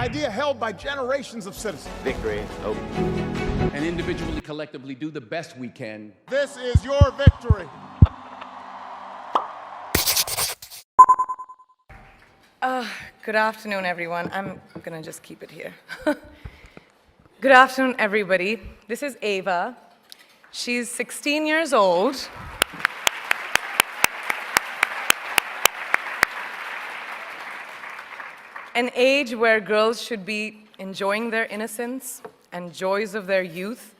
idea held by generations of citizens. Victory. Hope. And individually, collectively, do the best we can. This is your victory. Good afternoon, everyone. I'm gonna just keep it here. Good afternoon, everybody. This is Ava. She's 16 years old. An age where girls should be enjoying their innocence and joys of their youth.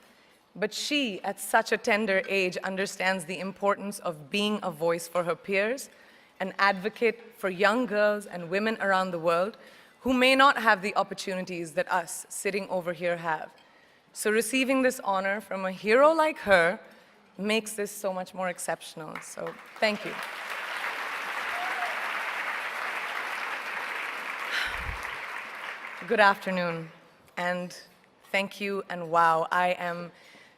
But she, at such a tender age, understands the importance of being a voice for her peers, an advocate for young girls and women around the world who may not have the opportunities that us sitting over here have. So receiving this honor from a hero like her makes this so much more exceptional. So thank you. Good afternoon, and thank you, and wow, I am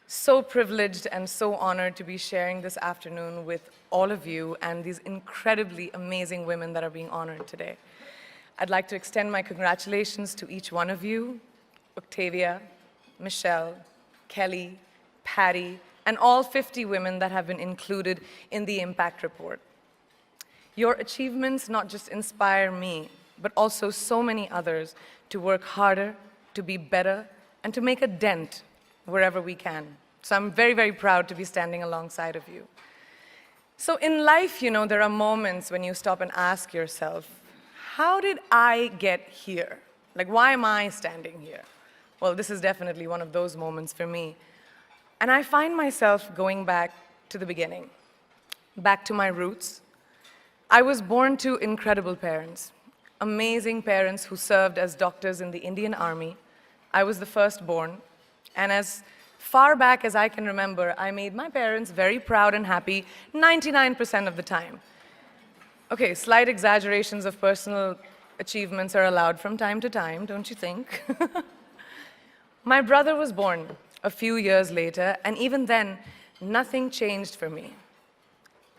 so privileged and so honored to be sharing this afternoon with all of you and these incredibly amazing women that are being honored today. I'd like to extend my congratulations to each one of you, Octavia, Michelle, Kelly, Patty, and all 50 women that have been included in the Impact Report. Your achievements not just inspire me, but also so many others to work harder, to be better, and to make a dent wherever we can. So I'm very, very proud to be standing alongside of you. So in life, you know, there are moments when you stop and ask yourself, how did I get here? Like, why am I standing here? Well, this is definitely one of those moments for me. And I find myself going back to the beginning, back to my roots. I was born to incredible parents, amazing parents who served as doctors in the Indian Army. I was the firstborn, and as far back as I can remember, I made my parents very proud and happy 99% of the time. Okay, slight exaggerations of personal achievements are allowed from time to time, don't you think? My brother was born a few years later, and even then, nothing changed for me.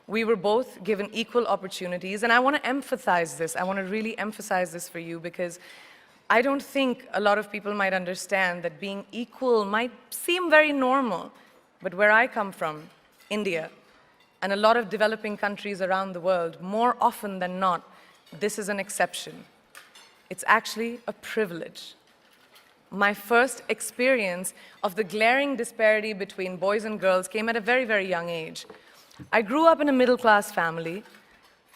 We were both given equal opportunities, and I want to emphasize this. I want to really emphasize this for you because I don't think a lot of people might understand that being equal might seem very normal, but where I come from, India, and a lot of developing countries around the world, more often than not, this is an exception. It's actually a privilege. My first experience of the glaring disparity between boys and girls came at a very, very young age. I grew up in a middle-class family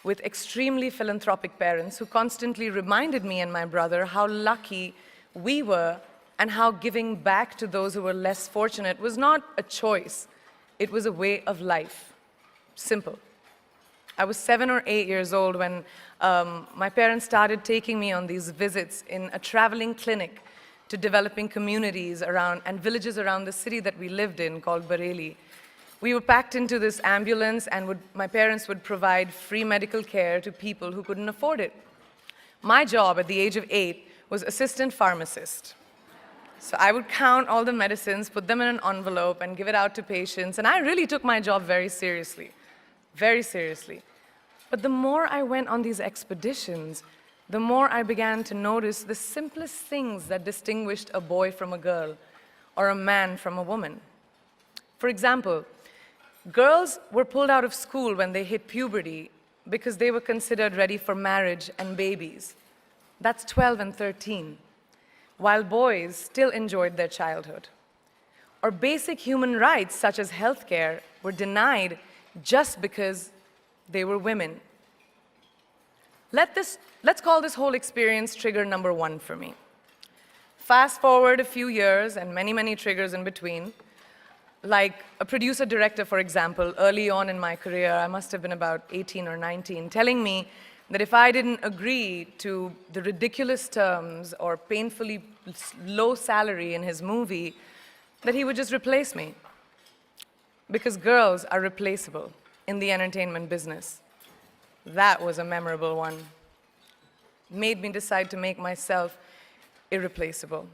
with extremely philanthropic parents who constantly reminded me and my brother how lucky we were and how giving back to those who were less fortunate was not a choice, it was a way of life. Simple. I was 7 or 8 years old when my parents started taking me on these visits in a traveling clinic to developing communities around and villages around the city that we lived in called Bareilly. We were packed into this ambulance, and my parents would provide free medical care to people who couldn't afford it. My job at the age of 8 was assistant pharmacist. So I would count all the medicines, put them in an envelope, and give it out to patients, and I really took my job very seriously, very seriously. But the more I went on these expeditions, the more I began to notice the simplest things that distinguished a boy from a girl, or a man from a woman. For example, girls were pulled out of school when they hit puberty because they were considered ready for marriage and babies. That's 12 and 13, while boys still enjoyed their childhood. Or basic human rights, such as healthcare, were denied just because they were women. Let's call this whole experience trigger number 1 for me. Fast forward a few years and many, many triggers in between. Like a producer-director, for example, early on in my career, I must have been about 18 or 19, telling me that if I didn't agree to the ridiculous terms or painfully low salary in his movie, that he would just replace me. Because girls are replaceable in the entertainment business. That was a memorable one. Made me decide to make myself irreplaceable.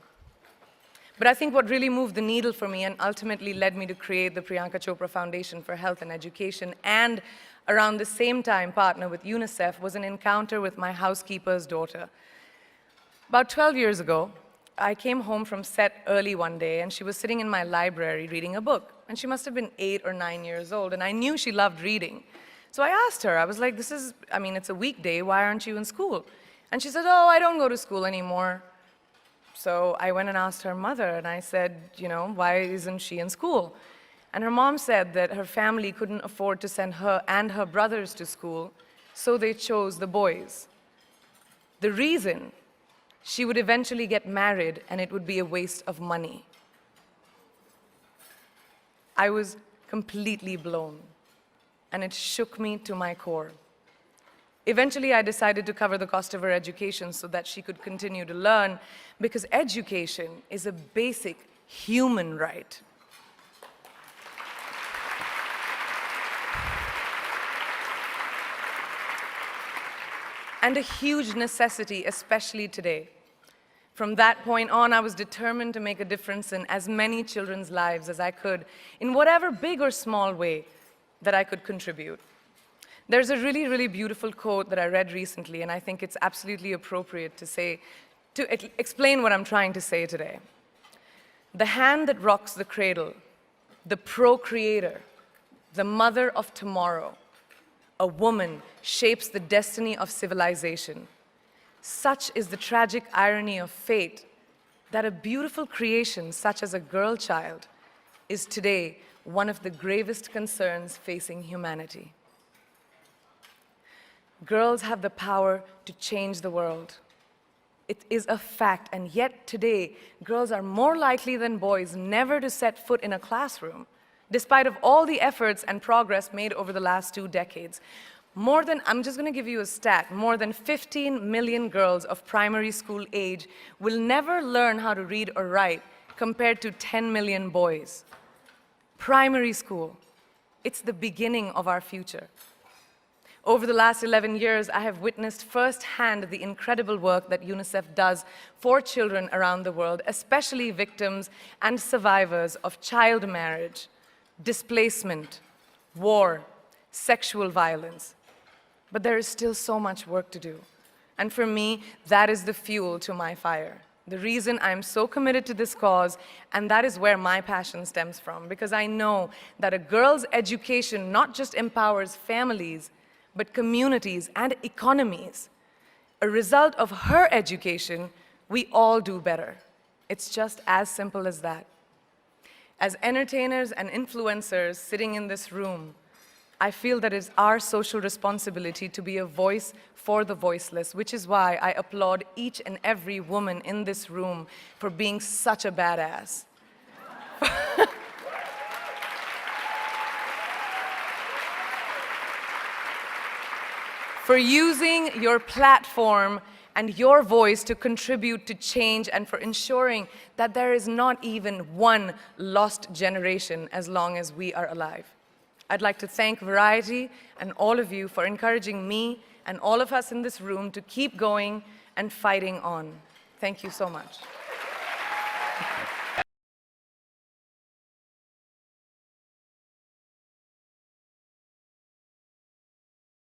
But I think what really moved the needle for me and ultimately led me to create the Priyanka Chopra Foundation for Health and Education, and around the same time partner with UNICEF, was an encounter with my housekeeper's daughter. About 12 years ago, I came home from set early one day, and she was sitting in my library reading a book. And she must have been 8 or 9 years old, and I knew she loved reading. So I asked her, I was like, it's a weekday, why aren't you in school? And she said, oh, I don't go to school anymore. So I went and asked her mother, and I said, why isn't she in school? And her mom said that her family couldn't afford to send her and her brothers to school, so they chose the boys. The reason: she would eventually get married, and it would be a waste of money. I was completely blown, and it shook me to my core. Eventually, I decided to cover the cost of her education so that she could continue to learn, because education is a basic human right. And a huge necessity, especially today. From that point on, I was determined to make a difference in as many children's lives as I could, in whatever big or small way that I could contribute. There's a really, really beautiful quote that I read recently, and I think it's absolutely appropriate to explain what I'm trying to say today. The hand that rocks the cradle, the procreator, the mother of tomorrow, a woman shapes the destiny of civilization. Such is the tragic irony of fate that a beautiful creation such as a girl child is today one of the gravest concerns facing humanity. Girls have the power to change the world. It is a fact, and yet today, girls are more likely than boys never to set foot in a classroom, despite of all the efforts and progress made over the last 2 decades. I'm just going to give you a stat, more than 15 million girls of primary school age will never learn how to read or write, compared to 10 million boys. Primary school, it's the beginning of our future. Over the last 11 years, I have witnessed firsthand the incredible work that UNICEF does for children around the world, especially victims and survivors of child marriage, displacement, war, sexual violence. But there is still so much work to do. And for me, that is the fuel to my fire. The reason I'm so committed to this cause, and that is where my passion stems from, because I know that a girl's education not just empowers families, but communities and economies. A result of her education, we all do better. It's just as simple as that. As entertainers and influencers sitting in this room, I feel that it's our social responsibility to be a voice for the voiceless, which is why I applaud each and every woman in this room for being such a badass. For using your platform and your voice to contribute to change, and for ensuring that there is not even one lost generation as long as we are alive. I'd like to thank Variety and all of you for encouraging me and all of us in this room to keep going and fighting on. Thank you so much.